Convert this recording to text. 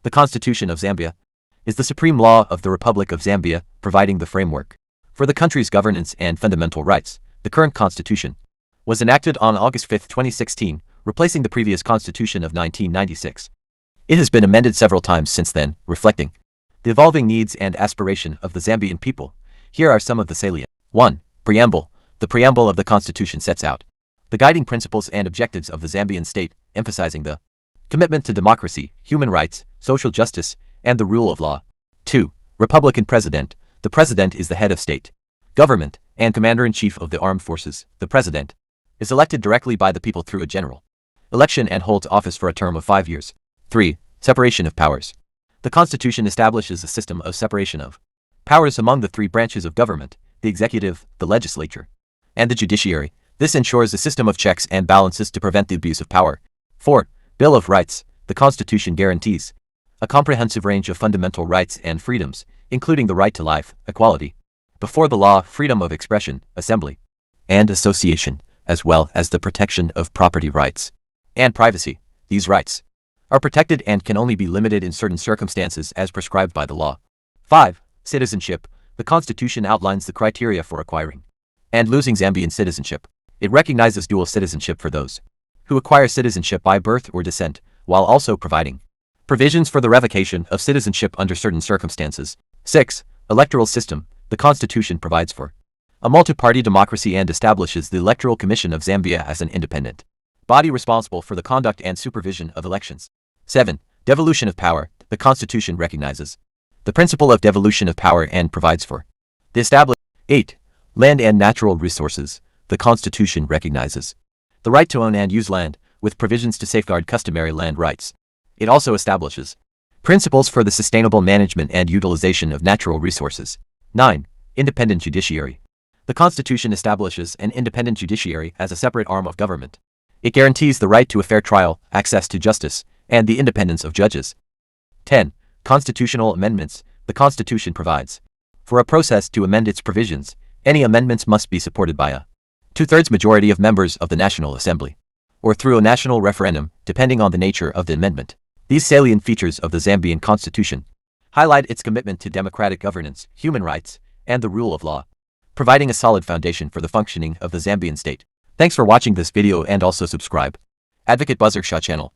The Constitution of Zambia is the supreme law of the Republic of Zambia, providing the framework for the country's governance and fundamental rights. The current constitution was enacted on August 5, 2016, replacing the previous constitution of 1996. It has been amended several times since then, reflecting the evolving needs and aspiration of the Zambian people. Here are some of the salient. 1. Preamble. The preamble of the Constitution sets out the guiding principles and objectives of the Zambian state, emphasizing the commitment to democracy, human rights, social justice, and the rule of law. 2. Republican President. The President is the head of state, government, and Commander-in-Chief of the Armed Forces. The President is elected directly by the people through a general election and holds office for a term of 5 years. 3. Separation of powers. The Constitution establishes a system of separation of powers among the three branches of government: the executive, the legislature, and the judiciary. This ensures a system of checks and balances to prevent the abuse of power. 4. Bill of Rights. The Constitution guarantees a comprehensive range of fundamental rights and freedoms, including the right to life, equality before the law, freedom of expression, assembly, and association, as well as the protection of property rights and privacy. These rights are protected and can only be limited in certain circumstances as prescribed by the law. 5. Citizenship. The Constitution outlines the criteria for acquiring and losing Zambian citizenship. It recognizes dual citizenship for those who acquire citizenship by birth or descent, while also providing provisions for the revocation of citizenship under certain circumstances. 6. Electoral system. The Constitution provides for a multi-party democracy and establishes the Electoral Commission of Zambia as an independent body responsible for the conduct and supervision of elections. 7. Devolution of Power. The Constitution recognizes the principle of devolution of power and provides for the establishment. 8. Land and natural resources. The Constitution recognizes the right to own and use land, with provisions to safeguard customary land rights. It also establishes principles for the sustainable management and utilization of natural resources. 9. Independent Judiciary. The Constitution establishes an independent judiciary as a separate arm of government. It guarantees the right to a fair trial, access to justice, and the independence of judges. 10. Constitutional amendments. The Constitution provides for a process to amend its provisions. Any amendments must be supported by a two-thirds majority of members of the National Assembly, or through a national referendum, depending on the nature of the amendment. These salient features of the Zambian Constitution highlight its commitment to democratic governance, human rights, and the rule of law, providing a solid foundation for the functioning of the Zambian state. Thanks for watching this video and also subscribe Advocate Buzzer Shah channel.